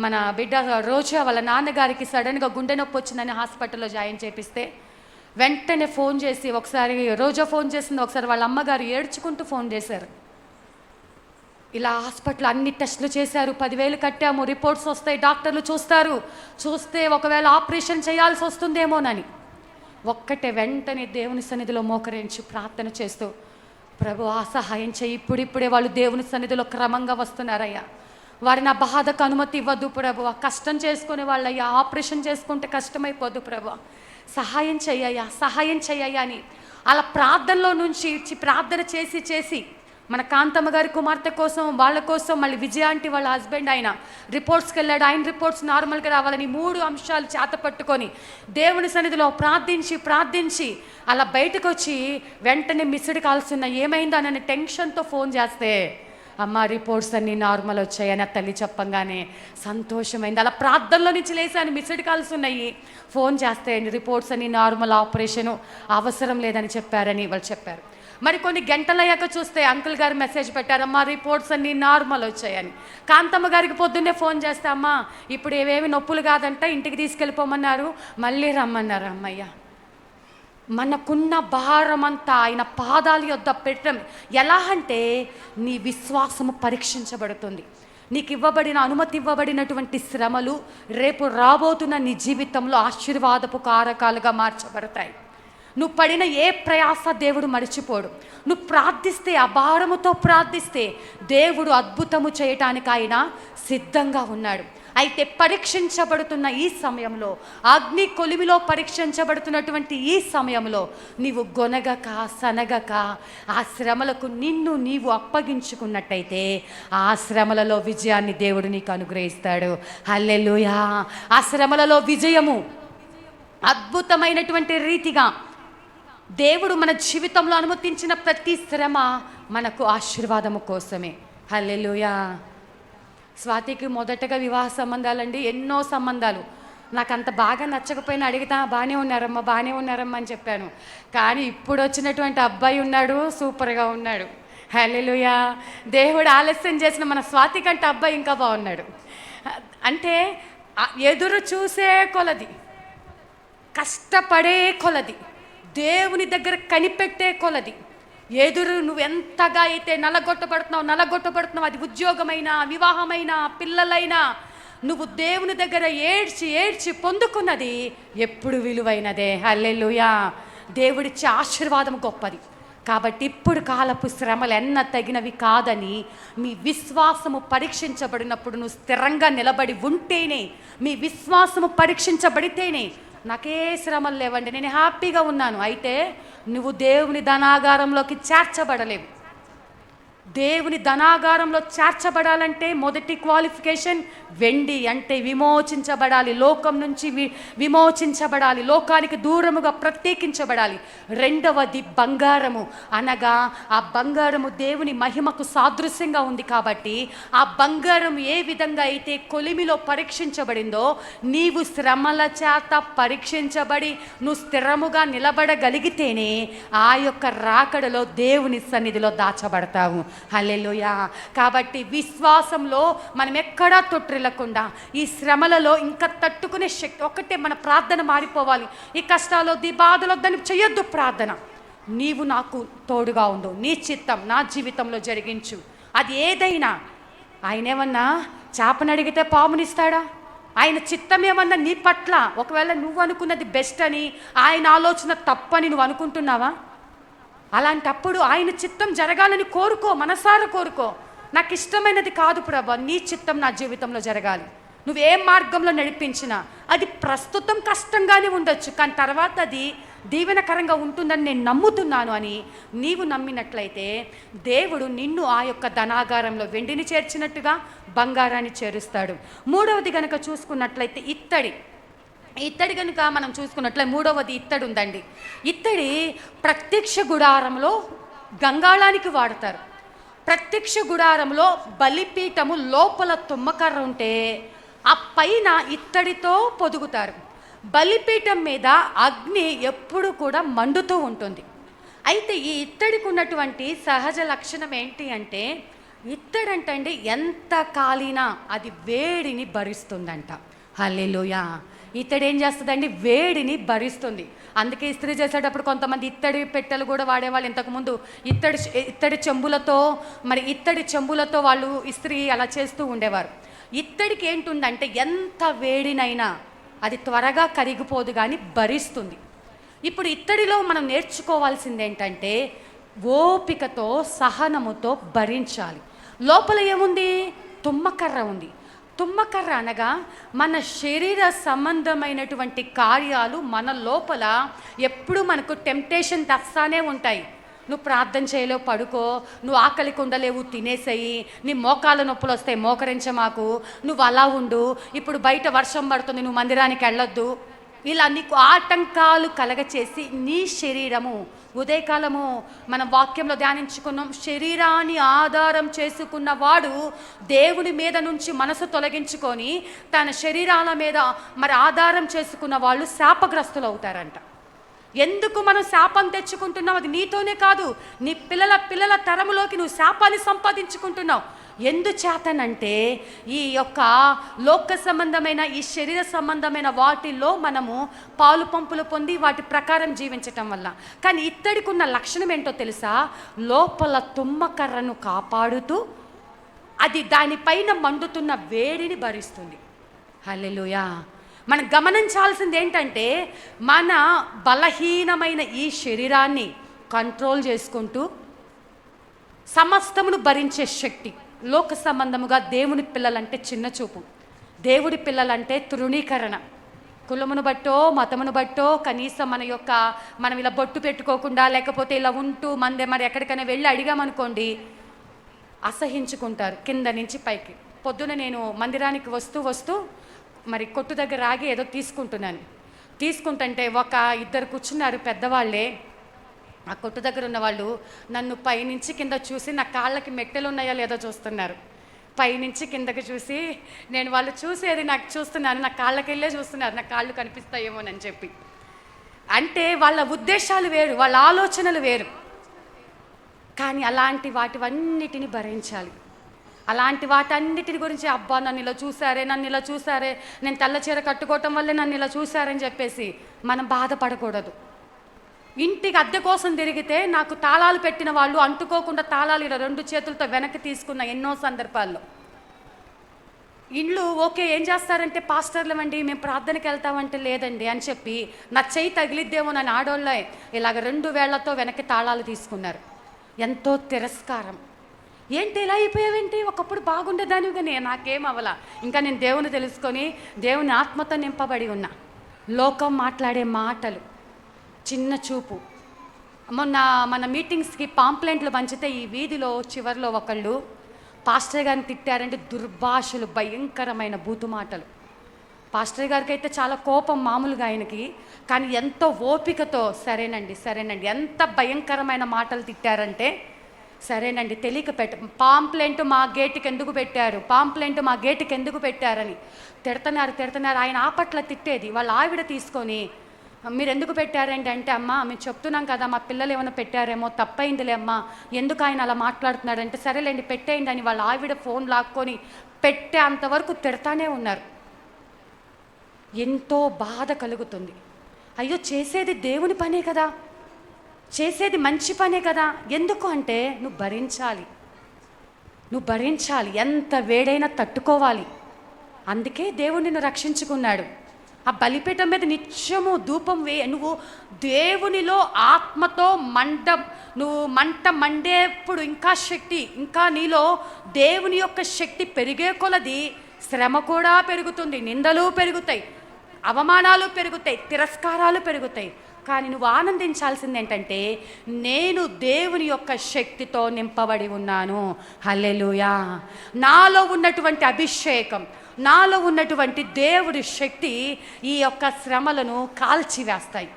మన బిడ్డ రోజా వాళ్ళ నాన్నగారికి సడన్గా గుండె నొప్పి వచ్చిందని హాస్పిటల్లో జాయిన్ చేపిస్తే వెంటనే ఫోన్ చేసి, ఒకసారి రోజా ఫోన్ చేసింది, ఒకసారి వాళ్ళ అమ్మగారు ఏడ్చుకుంటూ ఫోన్ చేశారు. ఇలా హాస్పిటల్ అన్ని టెస్టులు చేశారు, 10,000 కట్టాము, రిపోర్ట్స్ వస్తాయి, డాక్టర్లు చూస్తే ఒకవేళ ఆపరేషన్ చేయాల్సి వస్తుందేమోనని వెంటనే దేవుని సన్నిధిలో మోకరించి ప్రార్థన చేస్తూ, ప్రభు సహాయం చేయి, ఇప్పుడిప్పుడే వాళ్ళు దేవుని సన్నిధిలో క్రమంగా వస్తున్నారయ్యా, వారిని ఆ బాధకు అనుమతి ఇవ్వద్దు ప్రభు, కష్టం చేసుకునే వాళ్ళయ్యా, ఆపరేషన్ చేసుకుంటే కష్టమైపోద్దు ప్రభు, సహాయం చెయ్యయ్యా అని అలా ప్రార్థనలో నుంచి ప్రార్థన చేసి మన కాంతమ్మ గారి కుమార్తె కోసం, వాళ్ళ కోసం, మళ్ళీ విజయ ఆంటీ వాళ్ళ హస్బెండ్ ఆయన రిపోర్ట్స్కి వెళ్ళాడు. ఆయన రిపోర్ట్స్ నార్మల్గా రావాలని 3 అంశాలు చేత పట్టుకొని దేవుని సన్నిధిలో ప్రార్థించి అలా బయటకు వచ్చి వెంటనే మిస్డ్ కాల్స్ ఉన్నాయి. ఏమైందో అని టెన్షన్తో ఫోన్ చేస్తే, అమ్మ రిపోర్ట్స్ అన్నీ నార్మల్ వచ్చాయని ఆ తల్లి చెప్పంగానే సంతోషమైంది. అలా ప్రార్థనలో నుంచి లేసాను, మిస్డ్ కాల్స్ ఉన్నాయి. ఫోన్ చేస్తే రిపోర్ట్స్ అన్నీ నార్మల్, ఆపరేషను అవసరం లేదని చెప్పారని వాళ్ళు చెప్పారు. మరి కొన్ని గంటలయ్యాక చూస్తే అంకుల్ గారు మెసేజ్ పెట్టారమ్మా రిపోర్ట్స్ అన్నీ నార్మల్ వచ్చాయని. కాంతమ్మ గారికి పొద్దున్నే ఫోన్ చేస్తే, అమ్మా ఇప్పుడు ఏవేమి నొప్పులు కాదంట, ఇంటికి తీసుకెళ్ళిపోమన్నారు, మళ్ళీ రమ్మన్నారు. అమ్మయ్య, మనకున్న భారమంతా ఆయన పాదాల యొద్ద పెట్టడం. ఎలా అంటే నీ విశ్వాసము పరీక్షించబడుతుంది. నీకు అనుమతి ఇవ్వబడినటువంటి శ్రమలు రేపు రాబోతున్న నీ జీవితంలో ఆశీర్వాదపు కారకాలుగా మార్చబడతాయి. నువ్వు పడిన ఏ ప్రయాస దేవుడు మర్చిపోడు. నువ్వు ప్రార్థిస్తే, అభారముతో ప్రార్థిస్తే దేవుడు అద్భుతము చేయటానికి ఆయన సిద్ధంగా ఉన్నాడు. అయితే పరీక్షించబడుతున్న ఈ సమయంలో, అగ్ని కొలిమిలో పరీక్షించబడుతున్నటువంటి ఈ సమయంలో నీవు గొనగక సనగక ఆ శ్రమలకు నిన్ను నీవు అప్పగించుకున్నట్టయితే ఆ శ్రమలలో విజయాన్ని దేవుడు నీకు అనుగ్రహిస్తాడు. హల్లెలూయా. ఆ శ్రమలలో విజయము అద్భుతమైనటువంటి రీతిగా దేవుడు మన జీవితంలో అనుమతించిన ప్రతి శ్రమ మనకు ఆశీర్వాదము కోసమే. హల్లెలూయా. స్వాతికి మొదటగా వివాహ సంబంధాలండి, ఎన్నో సంబంధాలు. నాకు అంత బాగా నచ్చకపోయినా అడిగితే బాగానే ఉన్నారమ్మా అని చెప్పాను. కానీ ఇప్పుడు వచ్చినటువంటి అబ్బాయి ఉన్నాడు, సూపర్గా ఉన్నాడు. హల్లెలూయా. దేవుడు ఆలస్యం చేసిన మన స్వాతి కంటే అబ్బాయి ఇంకా బాగున్నాడు. అంటే ఎదురు చూసే కొలది, కష్టపడే కొలది, దేవుని దగ్గర కనిపెట్టే కొలది, ఎదురు నువ్వు ఎంతగా అయితే నలగొట్టబడుతున్నావు, అది ఉద్యోగమైనా, వివాహమైనా, పిల్లలైనా, నువ్వు దేవుని దగ్గర ఏడ్చి పొందుకున్నది ఎప్పుడు విలువైనదే. హల్లెలూయా. దేవుడిచ్చే ఆశీర్వాదం గొప్పది. కాబట్టి ఇప్పుడు కాలపు శ్రమలు ఎన్న తగినవి కాదని మీ విశ్వాసము పరీక్షించబడినప్పుడు నువ్వు స్థిరంగా నిలబడి ఉంటేనే, మీ విశ్వాసము పరీక్షించబడితేనే, నాకే శ్రమలు లేవండి, నేను హ్యాపీగా ఉన్నాను, అయితే నువ్వు దేవుని ధనాగారంలోకి చేర్చబడలేవు. దేవుని ధనాగారంలో చేర్చబడాలంటే మొదటి క్వాలిఫికేషన్ వెండి, అంటే విమోచించబడాలి, లోకం నుంచి విమోచించబడాలి, లోకానికి దూరముగా ప్రత్యేకించబడాలి. రెండవది బంగారము, అనగా ఆ బంగారము దేవుని మహిమకు సాదృశ్యంగా ఉంది. కాబట్టి ఆ బంగారం ఏ విధంగా అయితే కొలిమిలో పరీక్షించబడిందో, నీవు శ్రమల చేత పరీక్షించబడి నువ్వు స్థిరముగా నిలబడగలిగితేనే ఆ యొక్క రాకడలో దేవుని సన్నిధిలో దాచబడతావు. హల్లెలూయా. కాబట్టి విశ్వాసంలో మనం ఎక్కడా తొట్టిల్లకుండా ఈ శ్రమలలో ఇంకా తట్టుకునే శక్తి ఒకటే. మన ప్రార్థన మారిపోవాలి. ఈ కష్టాలు వద్దు, ఈ బాధలు వద్దని చేయొద్దు ప్రార్థన. నీవు నాకు తోడుగా ఉండు, నీ చిత్తం నా జీవితంలో జరిగించు. అది ఏదైనా, ఆయన ఏమన్నా చేపను అడిగితే పామునిస్తాడా? ఆయన చిత్తం ఏమన్నా నీ పట్ల, ఒకవేళ నువ్వు అనుకున్నది బెస్ట్ అని, ఆయన ఆలోచన తప్పని నువ్వు అనుకుంటున్నావా? అలాంటప్పుడు ఆయన చిత్తం జరగాలని కోరుకో, మనసారా కోరుకో. నాకు ఇష్టమైనది కాదు ప్రభా, నీ చిత్తం నా జీవితంలో జరగాలి. నువ్వు ఏ మార్గంలో నడిపించినా అది ప్రస్తుతం కష్టంగానే ఉండొచ్చు, కానీ తర్వాత అది దీవెనకరంగా ఉంటుందని నేను నమ్ముతున్నాను అని నీవు నమ్మినట్లయితే దేవుడు నిన్ను ఆ యొక్క ధనాగారంలో వెండిని చేర్చినట్టుగా బంగారాన్ని చేరుస్తాడు. మూడవది కనుక చూసుకున్నట్లయితే ఇత్తడి కనుక మనం చూసుకున్నట్లయితే మూడవది ఇత్తడి ఉందండి. ఇత్తడి ప్రత్యక్ష గుడారంలో గంగాళానికి వాడతారు. ప్రత్యక్ష గుడారంలో బలిపీఠము లోపల తుమ్మకర్ర ఉంటే ఆ పైన ఇత్తడితో పొదుగుతారు. బలిపీఠం మీద అగ్ని ఎప్పుడు కూడా మండుతూ ఉంటుంది. అయితే ఈ ఇత్తడికి ఉన్నటువంటి సహజ లక్షణం ఏంటి అంటే, ఇత్తడంటండి ఎంత కాలినా అది వేడిని భరిస్తుందంట. హల్లెలూయా. ఇత్తడి ఏం చేస్తుందండి? వేడిని భరిస్తుంది. అందుకే ఇస్త్రీ చేసేటప్పుడు కొంతమంది ఇత్తడి పెట్టెలు కూడా వాడేవాళ్ళు. ఇంతకుముందు ఇత్తడి చెంబులతో వాళ్ళు ఇస్త్రీ అలా చేస్తూ ఉండేవారు. ఇత్తడికి ఏంటుందంటే ఎంత వేడినైనా అది త్వరగా కరిగిపోదు, కానీ భరిస్తుంది. ఇప్పుడు ఇత్తడిలో మనం నేర్చుకోవాల్సింది ఏంటంటే ఓపికతో, సహనముతో భరించాలి. లోపల ఏముంది? తుమ్మకర్ర ఉంది. తుమ్మకర్ర అనగా మన శరీర సంబంధమైనటువంటి కార్యాలు మన లోపల ఎప్పుడు మనకు టెంప్టేషన్ తెస్తానే ఉంటాయి. నువ్వు ప్రార్థన చేయలేవు పడుకో, నువ్వు ఆకలికి ఉండలేవు తినేసేయి, నీ మోకాళ్ళ నొప్పులు వస్తాయి మోకరించమాకు, నువ్వు అలా ఉండు, ఇప్పుడు బయట వర్షం పడుతుంది నువ్వు మందిరానికి వెళ్ళొద్దు, ఇలా నీకు ఆటంకాలు కలగచేసి నీ శరీరము, ఉదయకాలము మన వాక్యంలో ధ్యానించుకున్నాం, శరీరాన్ని ఆధారం చేసుకున్నవాడు దేవుని మీద నుంచి మనసు తొలగించుకొని తన శరీరాల మీద మరి ఆధారం చేసుకున్న వాళ్ళు శాపగ్రస్తులు అవుతారంట. ఎందుకు మనం శాపం తెచ్చుకుంటున్నావు? అది నీతోనే కాదు, నీ పిల్లల తరములోకి నువ్వు శాపాన్ని సంపాదించుకుంటున్నావు. ఎందుచేతనంటే ఈ యొక్క లోక సంబంధమైన ఈ శరీర సంబంధమైన వాటిల్లో మనము పాలు పంపులు పొంది వాటి ప్రకారం జీవించటం వల్ల. కానీ ఇత్తడికి ఉన్న లక్షణం ఏంటో తెలుసా? లోపల తుమ్మకర్రను కాపాడుతూ అది దానిపైన మండుతున్న వేడిని భరిస్తుంది. హల్లెలూయా. మనం గమనించాల్సింది ఏంటంటే మన బలహీనమైన ఈ శరీరాన్ని కంట్రోల్ చేసుకుంటూ సమస్తమును భరించే శక్తి. లోక సంబంధముగా దేవుని పిల్లలంటే చిన్న చూపు, దేవుడి పిల్లలంటే తృణీకరణ, కులమును బట్టో మతమును బట్టో కనీసం మనం ఇలా బొట్టు పెట్టుకోకుండా లేకపోతే ఇలా ఉంటూ మరి ఎక్కడికైనా వెళ్ళి అడిగామనుకోండి అసహించుకుంటారు కింద నుంచి పైకి. పొద్దున నేను మందిరానికి వస్తూ మరి కొట్టు దగ్గర ఆగి ఏదో తీసుకుంటుంటే ఒక ఇద్దరు కూర్చున్నారు పెద్దవాళ్ళే. ఆ కొట్టు దగ్గర ఉన్న వాళ్ళు నన్ను పైనుంచి కింద చూసి నా కాళ్ళకి మెట్టెలు ఉన్నాయా లేదో చూస్తున్నారు. పైనుంచి కిందకి చూసి నేను వాళ్ళు చూసేది నాకు చూస్తున్నాను, నా కాళ్ళకి వెళ్ళే చూస్తున్నారు, నా కాళ్ళు కనిపిస్తాయేమోనని చెప్పి. అంటే వాళ్ళ ఉద్దేశాలు వేరు, వాళ్ళ ఆలోచనలు వేరు. కానీ అలాంటి వాటివన్నిటిని భరించాలి. అలాంటి వాటన్నిటిని గురించి అబ్బా నన్ను ఇలా చూసారే, నేను తెల్ల చీర కట్టుకోవటం వల్లే నన్ను ఇలా చూసారని చెప్పేసి మనం బాధపడకూడదు. ఇంటికి అద్దె కోసం తిరిగితే నాకు తాళాలు పెట్టిన వాళ్ళు అంటుకోకుండా తాళాలు ఇలా 2 చేతులతో వెనక్కి తీసుకున్న ఎన్నో సందర్భాల్లో. ఇండ్లు ఓకే ఏం చేస్తారంటే పాస్టర్లమండి మేము ప్రార్థనకి వెళ్తామంటే లేదండి అని చెప్పి నా చెయ్యి తగిలిద్దేమో నన్ను ఆడోళ్ళే ఇలాగ 2 వేళ్లతో వెనక్కి తాళాలు తీసుకున్నారు. ఎంతో తిరస్కారం. ఏంటి ఇలా అయిపోయావేంటి, ఒకప్పుడు బాగుండేదానివి కానీ నాకేం అవ్వలా. ఇంకా నేను దేవుని తెలుసుకొని దేవుని ఆత్మతో నింపబడి ఉన్నా. లోకం మాట్లాడే మాటలు, చిన్న చూపు. మన మీటింగ్స్కి పాంప్లెంట్లు పంచితే ఈ వీధిలో చివరిలో ఒకళ్ళు పాస్టర్ గారిని తిట్టారంటే దుర్భాషలు, భయంకరమైన బూతు మాటలు. పాస్టర్ గారికి అయితే చాలా కోపం మామూలుగా ఆయనకి, కానీ ఎంతో ఓపికతో సరేనండి ఎంత భయంకరమైన మాటలు తిట్టారంటే సరేనండి తెలియక పాంప్లెంట్ మా గేటుకి ఎందుకు పెట్టారని తిడుతున్నారు. ఆయన ఆ పట్ల తిట్టేది వాళ్ళ ఆవిడ తీసుకొని మీరు ఎందుకు పెట్టారండి అంటే అమ్మ మేము చెప్తున్నాం కదా మా పిల్లలు ఏమైనా పెట్టారేమో తప్పైందిలే అమ్మా, ఎందుకు ఆయన అలా మాట్లాడుతున్నాడంటే సరేలేండి పెట్టేయండి అని వాళ్ళ ఆవిడ ఫోన్ లాక్కొని పెట్టే అంతవరకు తిడతానే ఉన్నారు. ఎంతో బాధ కలుగుతుంది. అయ్యో చేసేది దేవుని పనే కదా, చేసేది మంచి పనే కదా. ఎందుకు అంటే నువ్వు భరించాలి, ఎంత వేడైనా తట్టుకోవాలి. అందుకే దేవుడు నిన్ను రక్షించుకున్నాడు. ఆ బలిపీఠం మీద నిత్యము ధూపం నువ్వు దేవునిలో ఆత్మతో నువ్వు మంట మండేప్పుడు ఇంకా శక్తి, ఇంకా నీలో దేవుని యొక్క శక్తి పెరిగే కొలది శ్రమ కూడా పెరుగుతుంది, నిందలు పెరుగుతాయి, అవమానాలు పెరుగుతాయి, తిరస్కారాలు పెరుగుతాయి. కానీ నువ్వు ఆనందించాల్సింది ఏంటంటే నేను దేవుని యొక్క శక్తితో నింపబడి ఉన్నాను. హల్లెలూయా. నాలో ఉన్నటువంటి అభిషేకం, నాలో ఉన్నటువంటి దేవుడి శక్తి ఈ యొక్క శ్రమలను కాల్చివేస్తాయి.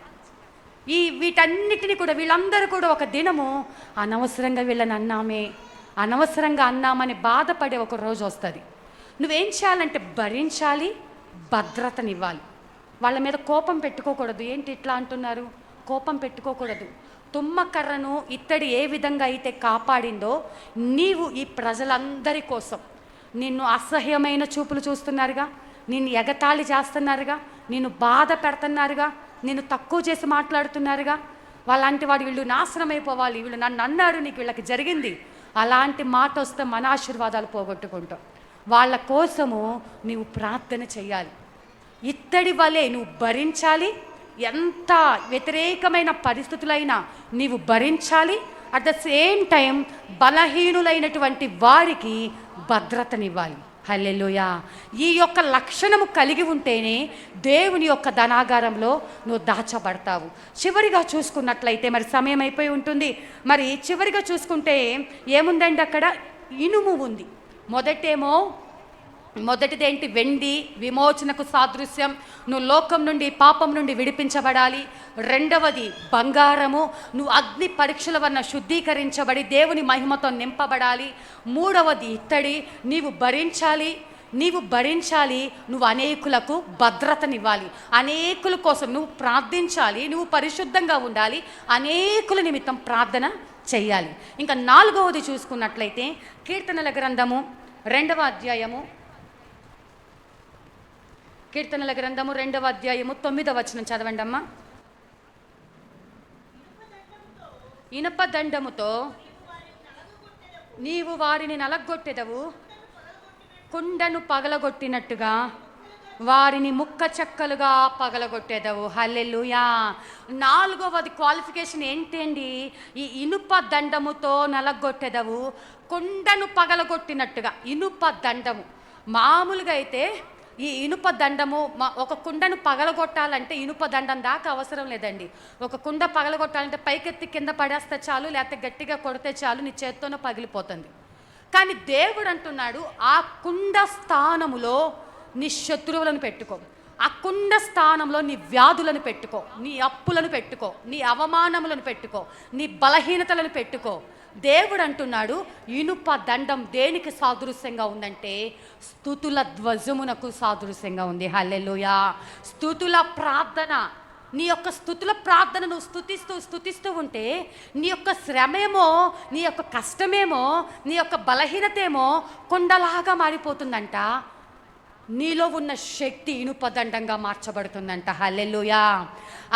వీటన్నిటిని కూడా వీళ్ళందరూ కూడా ఒక దినము అనవసరంగా వీళ్ళని అనవసరంగా అన్నామని బాధపడే ఒక రోజు వస్తుంది. నువ్వేం చేయాలంటే భరించాలి, భద్రతనివ్వాలి. వాళ్ళ మీద కోపం పెట్టుకోకూడదు. ఏంటి ఇట్లా అంటున్నారు, కోపం పెట్టుకోకూడదు. తుమ్మకర్రను ఇత్తడి ఏ విధంగా అయితే కాపాడిందో నీవు ఈ ప్రజలందరి కోసం, నిన్ను అసహ్యమైన చూపులు చూస్తున్నారుగా, నిన్ను ఎగతాళి చేస్తున్నారుగా, నిన్ను బాధ పెడుతున్నారుగా, నిన్ను తక్కువ చేసి మాట్లాడుతున్నారుగా, వాళ్ళంటి వీళ్ళు నాశనం అయిపోవాలి, వీళ్ళు నన్ను అన్నారు, నీకు వీళ్ళకి జరిగింది, అలాంటి మాట వస్తే మన ఆశీర్వాదాలు పోగొట్టుకుంటాం. వాళ్ళ కోసము నీవు ప్రార్థన చెయ్యాలి. ఇత్తడి వలె నువ్వు భరించాలి. ఎంత వ్యతిరేకమైన పరిస్థితులైనా నీవు భరించాలి. అట్ ద సేమ్ టైం బలహీనులైనటువంటి వారికి భద్రతనివ్వాలి. హల్లెలూయా. ఈ యొక్క లక్షణము కలిగి ఉంటేనే దేవుని యొక్క ధనాగారంలో నువ్వు దాచబడతావు. చివరిగా చూసుకున్నట్లయితే, మరి సమయం అయిపోయి ఉంటుంది, మరి చివరిగా చూసుకుంటే ఏముందండి అక్కడ? ఇనుము ఉంది. మొదటిదేంటి? వెండి, విమోచనకు సాదృశ్యం, నువ్వు లోకం నుండి, పాపం నుండి విడిపించబడాలి. రెండవది బంగారము, నువ్వు అగ్ని పరీక్షల వలన శుద్ధీకరించబడి దేవుని మహిమతో నింపబడాలి. మూడవది ఇత్తడి, నీవు భరించాలి, నువ్వు అనేకులకు భద్రతనివ్వాలి, అనేకుల కోసం నువ్వు ప్రార్థించాలి, నువ్వు పరిశుద్ధంగా ఉండాలి, అనేకుల నిమిత్తం ప్రార్థన చెయ్యాలి. ఇంకా నాలుగవది చూసుకున్నట్లయితే కీర్తనల గ్రంథము 2వ అధ్యాయము 9వ వచనం చదవండి అమ్మా. ఇనుప దండముతో నీవు వారిని నలగొట్టెదవు, కుండను పగలగొట్టినట్టుగా వారిని ముక్క చెక్కలుగా పగలగొట్టేదవు. హల్లెలూయా. నాలుగవది క్వాలిఫికేషన్ ఏంటండి? ఈ ఇనుప దండముతో నలగొట్టెదవు, కుండను పగలగొట్టినట్టుగా. ఇనుప దండము మామూలుగా అయితే ఈ ఇనుప దండము ఒక కుండను పగలగొట్టాలంటే ఇనుప దండం దాకా అవసరం లేదండి. ఒక కుండ పగలగొట్టాలంటే పైకెత్తి కింద పడేస్తే చాలు, లేకపోతే గట్టిగా కొడితే చాలు, నీ చేత్తోనే పగిలిపోతుంది. కానీ దేవుడు అంటున్నాడు, ఆ కుండ స్థానములో నీ శత్రువులను పెట్టుకో, ఆ కుండ స్థానంలో నీ వ్యాధులను పెట్టుకో, నీ అప్పులను పెట్టుకో, నీ అవమానములను పెట్టుకో, నీ బలహీనతలను పెట్టుకో. దేవుడు అంటున్నాడు, ఇనుప దండం దేనికి సాదృశ్యంగా ఉందంటే స్తుతుల ధ్వజమునకు సాదృశ్యంగా ఉంది. హల్లెలూయా. స్తుతుల ప్రార్థన, నీ యొక్క స్తుతుల ప్రార్థన నువ్వు స్తుతిస్తూ ఉంటే నీ యొక్క శ్రమేమో, నీ యొక్క కష్టమేమో, నీ యొక్క బలహీనతేమో కొండలాగా మారిపోతుందంట. నీలో ఉన్న శక్తి ఇనుప దండంగా మార్చబడుతుందంట. హల్లెలూయా.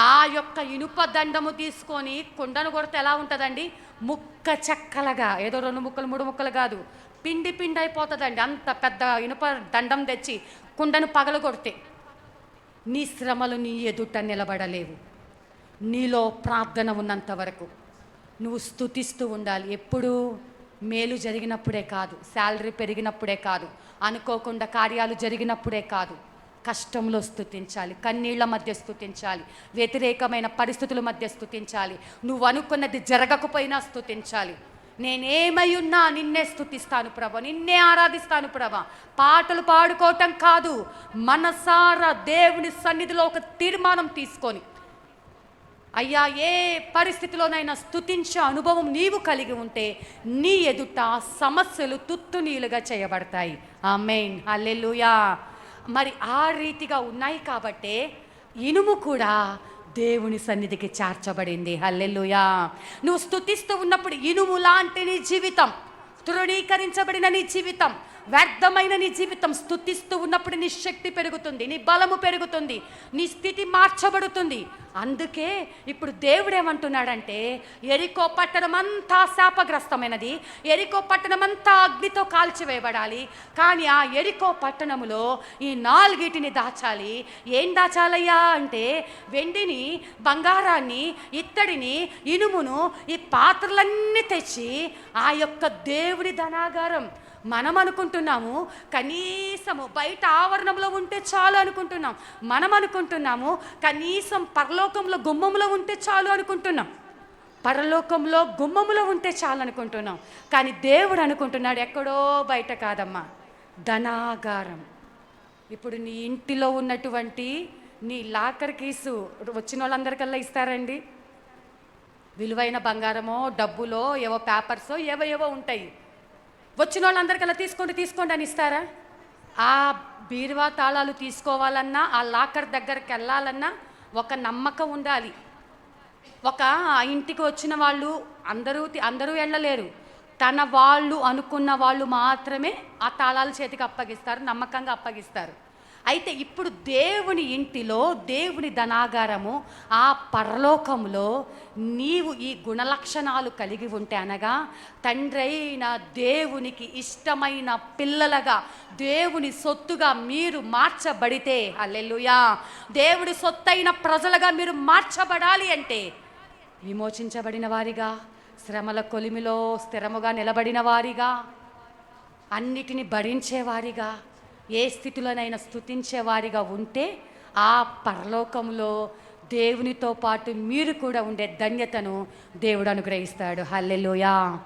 ఆ యొక్క ఇనుప దండము తీసుకొని కుండను కొడితే ఎలా ఉంటుందండి? ముక్క చెక్కలుగా, ఏదో 2 ముక్కలు 3 ముక్కలు కాదు, పిండి అయిపోతుందండి. అంత పెద్ద ఇనుప దండం తెచ్చి కుండను పగలగొడితే నీ శ్రమలు నీ ఎదుట నిలబడలేవు. నీలో ప్రార్థన ఉన్నంత వరకు నువ్వు స్తుతిస్తూ ఉండాలి. ఎప్పుడు? మేలు జరిగినప్పుడే కాదు, శాలరీ పెరిగినప్పుడే కాదు, అనుకోకుండా కార్యాలు జరిగినప్పుడే కాదు. కష్టంలో స్తుతించాలి, కన్నీళ్ల మధ్య స్తుతించాలి, వ్యతిరేకమైన పరిస్థితుల మధ్య స్తుతించాలి, నువ్వు అనుకున్నది జరగకపోయినా స్తుతించాలి. నేనేమై ఉన్నా నిన్నే స్తుతిస్తాను ప్రభా, నిన్నే ఆరాధిస్తాను ప్రభా. పాటలు పాడుకోవటం కాదు, మనసారా దేవుని సన్నిధిలో ఒక తీర్మానం తీసుకొని, అయ్యా ఏ పరిస్థితిలోనైనా స్తుతించే అనుభవం నీవు కలిగి ఉంటే నీ ఎదుట సమస్యలు తుత్తునీలుగా చేయబడతాయి. ఆమేన్. హల్లెలూయా. మరి ఆ రీతిగా ఉన్నాయి కాబట్టే ఇనుము కూడా దేవుని సన్నిధికి చేర్చబడింది. హల్లెలూయా. నువ్వు స్తుతిస్తూ ఉన్నప్పుడు ఇనుము లాంటి నీ జీవితం, తృణీకరించబడిన నీ జీవితం, వ్యర్థమైన నీ జీవితం స్తుతిస్తూ ఉన్నప్పుడు నీ శక్తి పెరుగుతుంది, నీ బలము పెరుగుతుంది, నీ స్థితి మార్చబడుతుంది. అందుకే ఇప్పుడు దేవుడు ఏమంటున్నాడంటే, యెరికో పట్టణం అంతా శాపగ్రస్తమైనది, యెరికో పట్టణం అంతా అగ్నితో కాల్చివేయబడాలి, కానీ ఆ యెరికో పట్టణములో ఈ 4 దాచాలి. ఏం దాచాలయ్యా అంటే వెండిని, బంగారాన్ని, ఇత్తడిని, ఇనుమును, ఈ పాత్రలన్నీ తెచ్చి ఆ యొక్క దేవుడి ధనాగారం. మనం అనుకుంటున్నాము కనీసము బయట ఆవరణంలో ఉంటే చాలు అనుకుంటున్నాం, మనం అనుకుంటున్నాము కనీసం పరలోకంలో గుమ్మములో ఉంటే చాలు అనుకుంటున్నాం, పరలోకంలో గుమ్మములో ఉంటే చాలు అనుకుంటున్నాం. కానీ దేవుడు అనుకుంటున్నాడు ఎక్కడో బయట కాదమ్మా, ధనాగారం. ఇప్పుడు నీ ఇంటిలో ఉన్నటువంటి నీ లాకర్ కీసు వచ్చిన వాళ్ళందరికల్లా ఇస్తారండి? విలువైన బంగారమో, డబ్బులో, ఏవో పేపర్సో ఏవో ఉంటాయి. వచ్చిన వాళ్ళందరికల్లా తీసుకోండి అని ఇస్తారా? ఆ బీరువా తాళాలు తీసుకోవాలన్నా, ఆ లాకర్ దగ్గరికి వెళ్ళాలన్నా ఒక నమ్మకం ఉండాలి. ఒక ఇంటికి వచ్చిన వాళ్ళు అందరూ వెళ్ళలేరు. తన వాళ్ళు అనుకున్న వాళ్ళు మాత్రమే ఆ తాళాలు చేతికి అప్పగిస్తారు, నమ్మకంగా అప్పగిస్తారు. అయితే ఇప్పుడు దేవుని ఇంటిలో, దేవుని ధనాగారము, ఆ పరలోకంలో నీవు ఈ గుణలక్షణాలు కలిగి ఉంటే, అనగా తండ్రైన దేవునికి ఇష్టమైన పిల్లలుగా, దేవుని సొత్తుగా మీరు మార్చబడితే, హల్లెలూయా, దేవుడి సొత్తైన ప్రజలుగా మీరు మార్చబడాలి అంటే, విమోచించబడిన వారిగా, శ్రమల కొలిమిలో స్థిరముగా నిలబడిన వారిగా, అన్నిటిని భరించేవారిగా, ఏ స్థితిలోనైనా స్తుతించేవారిగా ఉంటే ఆ పరలోకంలో దేవునితో పాటు మీరు కూడా ఉండే ధన్యతను దేవుడు అనుగ్రహిస్తాడు. హల్లెలూయా.